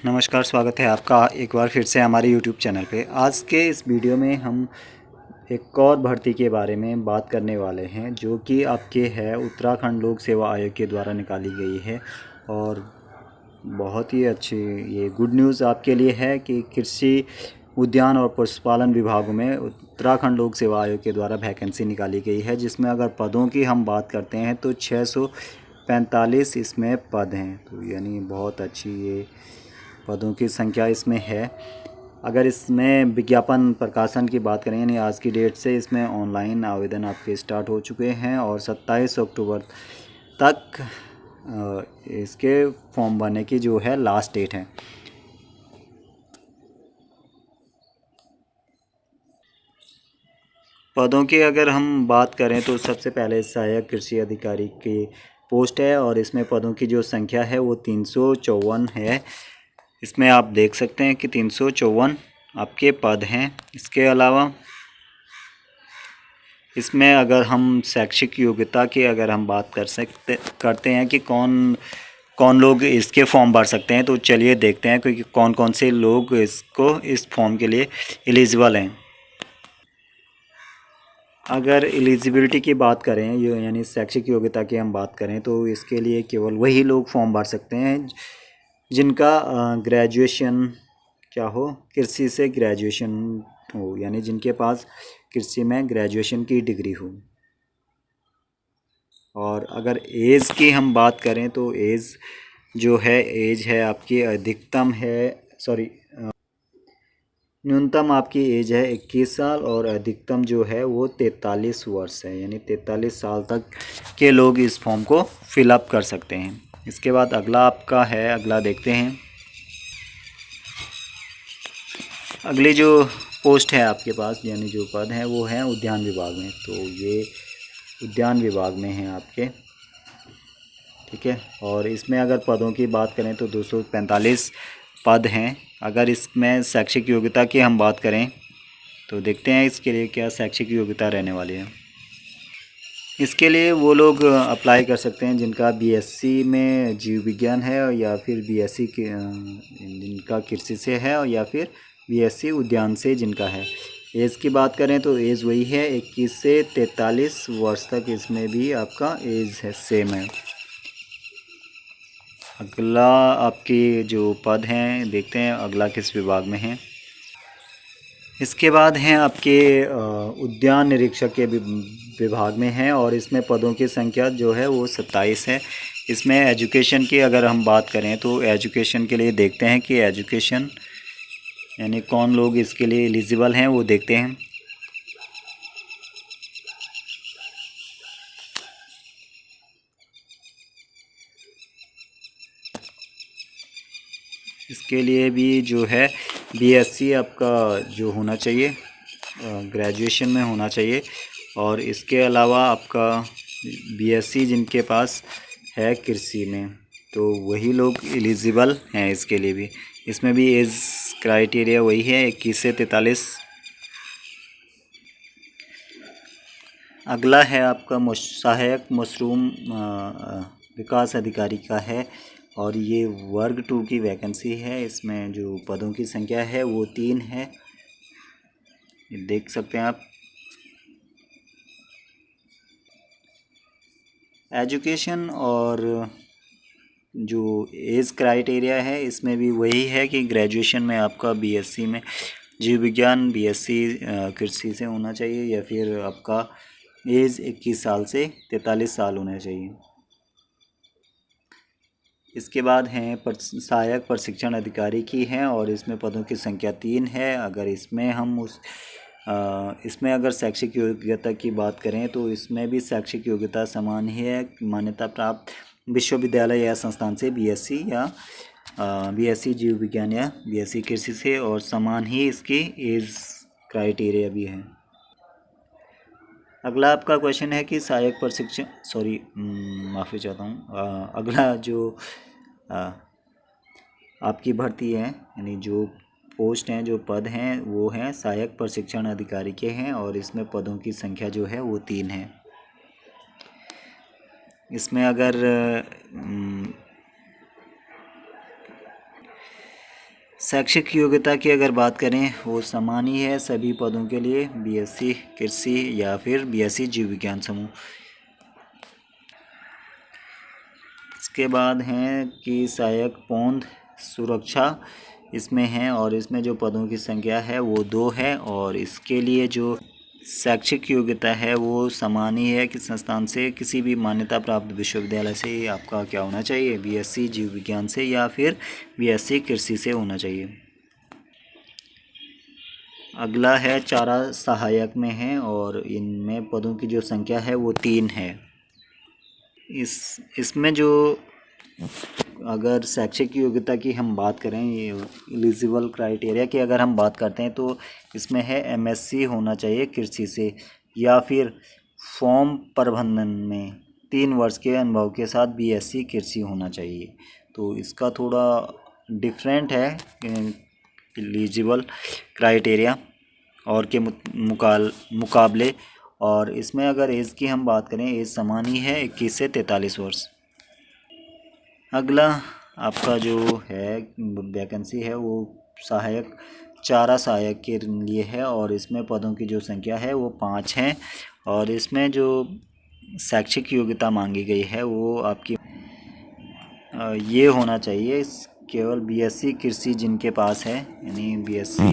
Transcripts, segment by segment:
नमस्कार, स्वागत है आपका एक बार फिर से हमारे YouTube चैनल पे। आज के इस वीडियो में हम एक और भर्ती के बारे में बात करने वाले हैं जो कि आपके है उत्तराखंड लोक सेवा आयोग के द्वारा निकाली गई है। और बहुत ही अच्छी ये गुड न्यूज़ आपके लिए है कि कृषि उद्यान और पशुपालन विभागों में उत्तराखंड लोक सेवा आयोग के द्वारा वैकेंसी निकाली गई है, जिसमें अगर पदों की हम बात करते हैं तो 645 इसमें पद हैं। तो यानी बहुत अच्छी ये पदों की संख्या इसमें है। अगर इसमें विज्ञापन प्रकाशन की बात करें यानी आज की डेट से इसमें ऑनलाइन आवेदन आपके स्टार्ट हो चुके हैं और 27 अक्टूबर तक इसके फॉर्म भरने की जो है लास्ट डेट है। पदों की अगर हम बात करें तो सबसे पहले सहायक कृषि अधिकारी की पोस्ट है और इसमें पदों की जो संख्या है वो 354 है। इसमें आप देख सकते हैं कि 354 आपके पद हैं। इसके अलावा इसमें अगर हम शैक्षिक योग्यता की अगर हम बात करते हैं कि कौन कौन लोग इसके फॉर्म भर सकते हैं, तो चलिए देखते हैं कि कौन कौन से लोग इस फॉर्म के लिए एलिजिबल हैं। अगर एलिजिबिलिटी की बात करें यानी शैक्षिक योग्यता की हम बात करें तो इसके लिए केवल वही लोग फॉर्म भर सकते हैं जिनका ग्रेजुएशन क्या हो, कृषि से ग्रेजुएशन हो, यानी जिनके पास कृषि में ग्रेजुएशन की डिग्री हो। और अगर एज की हम बात करें तो एज जो है एज है आपकी अधिकतम है न्यूनतम आपकी एज है 21 साल और अधिकतम जो है वो 43 वर्ष है, यानी 43 साल तक के लोग इस फॉर्म को फिलअप कर सकते हैं। इसके बाद अगला आपका है, अगला देखते हैं। अगली जो पोस्ट है आपके पास यानी जो पद हैं वो हैं उद्यान विभाग में। तो ये उद्यान विभाग में हैं आपके, ठीक है। और इसमें अगर पदों की बात करें तो 245 पद हैं। अगर इसमें शैक्षिक योग्यता की हम बात करें तो देखते हैं इसके लिए क्या शैक्षिक योग्यता रहने वाली है। इसके लिए वो लोग अप्लाई कर सकते हैं जिनका बीएससी में जीव विज्ञान है या फिर बीएससी जिनका कृषि से है या फिर बीएससी उद्यान से जिनका है। एज की बात करें तो एज वही है 21 से 43 वर्ष तक, इसमें भी आपका एज है सेम है। अगला आपके जो पद हैं देखते हैं अगला किस विभाग में है। इसके बाद हैं आपके उद्यान निरीक्षक के विभाग में हैं और इसमें पदों की संख्या जो है वो 27 है। इसमें एजुकेशन की अगर हम बात करें तो एजुकेशन के लिए देखते हैं कि एजुकेशन यानी कौन लोग इसके लिए एलिजिबल हैं वो देखते हैं। इसके लिए भी जो है बीएससी आपका जो होना चाहिए ग्रेजुएशन में होना चाहिए और इसके अलावा आपका बीएससी जिनके पास है कृषि में तो वही लोग एलिजिबल हैं इसके लिए भी। इसमें भी एज क्राइटेरिया वही है 21 से 43। अगला है आपका सहायक मशरूम विकास अधिकारी का है और ये वर्ग 2 की वैकेंसी है। इसमें जो पदों की संख्या है वो 3 है, ये देख सकते हैं आप। एजुकेशन और जो एज क्राइटेरिया है इसमें भी वही है कि ग्रेजुएशन में आपका बीएससी में जीव विज्ञान बीएससी कृषि से होना चाहिए या फिर आपका एज 21 साल से 43 साल होना चाहिए। इसके बाद हैं सहायक प्रशिक्षण अधिकारी की हैं और इसमें पदों की संख्या 3 है। अगर इसमें हम इसमें अगर शैक्षिक योग्यता की बात करें तो इसमें भी शैक्षिक योग्यता समान ही है, मान्यता प्राप्त विश्वविद्यालय या संस्थान से बीएससी या बीएससी जीव विज्ञान या बीएससी कृषि से, और समान ही इसकी एज क्राइटेरिया भी है। अगला आपका क्वेश्चन है कि सहायक प्रशिक्षण माफ़ी चाहता हूँ। अगला जो आपकी भर्ती है यानी जो पोस्ट हैं जो पद हैं वो हैं सहायक प्रशिक्षण अधिकारी के हैं और इसमें पदों की संख्या जो है वो 3 है। इसमें अगर शैक्षिक योग्यता की अगर बात करें वो समान ही है सभी पदों के लिए, बीएससी कृषि या फिर बीएससी जीव विज्ञान समूह। इसके बाद हैं कि सहायक पौध सुरक्षा इसमें है और इसमें जो पदों की संख्या है वो 2 है और इसके लिए जो शैक्षिक योग्यता है वो समान ही है कि संस्थान से किसी भी मान्यता प्राप्त विश्वविद्यालय से आपका क्या होना चाहिए, बीएससी जीव विज्ञान से या फिर बीएससी कृषि से होना चाहिए। अगला है चारा सहायक में है और इनमें पदों की जो संख्या है वो 3 है। इसमें जो अगर शैक्षिक योग्यता की हम बात करें, ये एलिजिबल क्राइटेरिया की अगर हम बात करते हैं तो इसमें है एमएससी होना चाहिए कृषि से या फिर फॉर्म प्रबंधन में 3 वर्ष के अनुभव के साथ बीएससी कृषि होना चाहिए। तो इसका थोड़ा डिफरेंट है एलिजिबल क्राइटेरिया और के मुकाबले। और इसमें अगर एज की हम बात करें, एज समान ही है 21 से 43 वर्ष। अगला आपका जो है वैकेंसी है वो सहायक चारा सहायक के लिए है और इसमें पदों की जो संख्या है वो 5 है और इसमें जो शैक्षिक योग्यता मांगी गई है वो आपकी ये होना चाहिए केवल बीएससी कृषि जिनके पास है, यानी बीएससी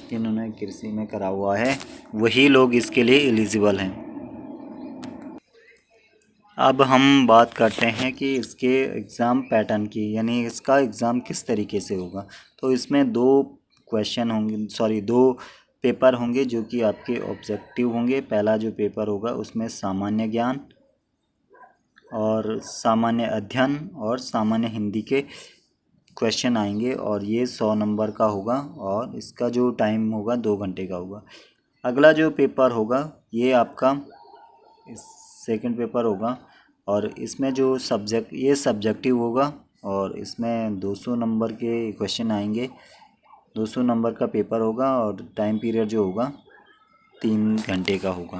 जिन्होंने कृषि में करा हुआ है वही लोग इसके लिए एलिजिबल हैं। अब हम बात करते हैं कि इसके एग्ज़ाम पैटर्न की, यानी इसका एग्ज़ाम किस तरीके से होगा। तो इसमें 2 क्वेश्चन होंगे, 2 पेपर होंगे जो कि आपके ऑब्जेक्टिव होंगे। पहला जो पेपर होगा उसमें सामान्य ज्ञान और सामान्य अध्ययन और सामान्य हिंदी के क्वेश्चन आएंगे और ये 100 नंबर का होगा और इसका जो टाइम होगा 2 घंटे का होगा। अगला जो पेपर होगा ये आपका सेकंड पेपर होगा और इसमें जो ये सब्जेक्टिव होगा और इसमें 200 नंबर के क्वेश्चन आएंगे। 200 नंबर का पेपर होगा और टाइम पीरियड जो होगा 3 घंटे का होगा।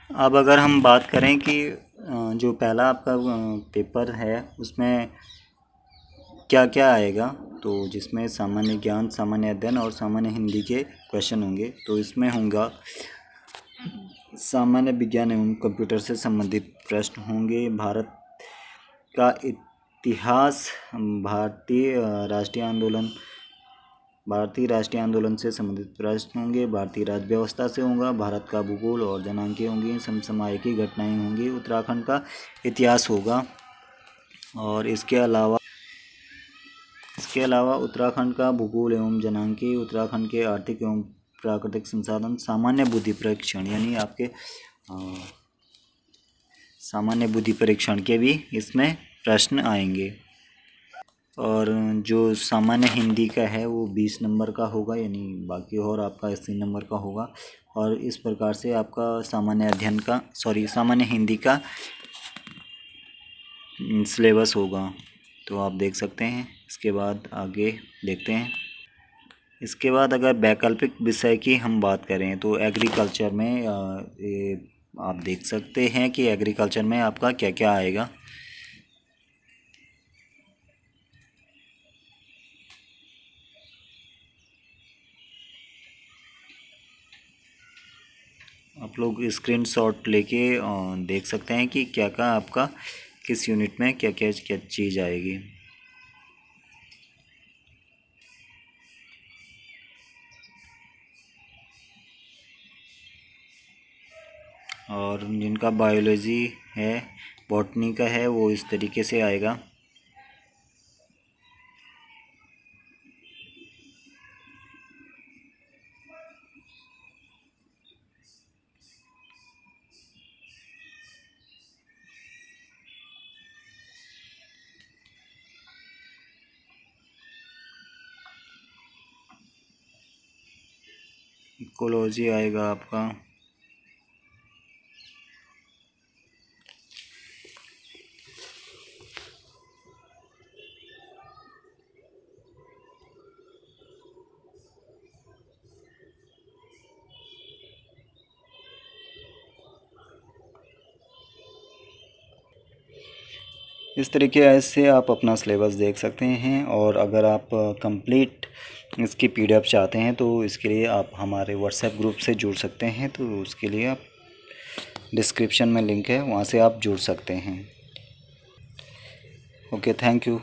अब अगर हम बात करें कि जो पहला आपका पेपर है उसमें क्या क्या आएगा, तो जिसमें सामान्य ज्ञान, सामान्य अध्ययन और सामान्य हिंदी के क्वेश्चन होंगे। तो इसमें होगा सामान्य विज्ञान एवं कंप्यूटर से संबंधित प्रश्न होंगे, भारत का इतिहास, भारतीय राष्ट्रीय आंदोलन से संबंधित प्रश्न होंगे, भारतीय राज्य व्यवस्था से होगा, भारत का भूगोल और जनांकें होंगी, समसामयिकी घटनाएं होंगी, उत्तराखंड का इतिहास होगा और इसके अलावा उत्तराखंड का भूगोल एवं जनांकी, उत्तराखंड के आर्थिक एवं प्राकृतिक संसाधन, सामान्य बुद्धि परीक्षण, यानी आपके सामान्य बुद्धि परीक्षण के भी इसमें प्रश्न आएंगे। और जो सामान्य हिंदी का है वो 20 नंबर का होगा, यानी बाकी और आपका 80 नंबर का होगा। और इस प्रकार से आपका सामान्य हिंदी का सिलेबस होगा। तो आप देख सकते हैं। इसके बाद आगे देखते हैं। इसके बाद अगर वैकल्पिक विषय की हम बात करें तो एग्रीकल्चर में ये आप देख सकते हैं कि एग्रीकल्चर में आपका क्या क्या आएगा। आप लोग स्क्रीनशॉट लेके देख सकते हैं कि क्या क्या आपका किस यूनिट में क्या क्या चीज़ आएगी। और जिनका बायोलॉजी है, बॉटनी का है, वो इस तरीके से आएगा। इकोलॉजी आएगा आपका। इस तरीके से आप अपना सिलेबस देख सकते हैं। और अगर आप कंप्लीट इसकी PDF चाहते हैं तो इसके लिए आप हमारे व्हाट्सएप ग्रुप से जुड़ सकते हैं। तो उसके लिए आप डिस्क्रिप्शन में लिंक है, वहाँ से आप जुड़ सकते हैं। Okay, thank you.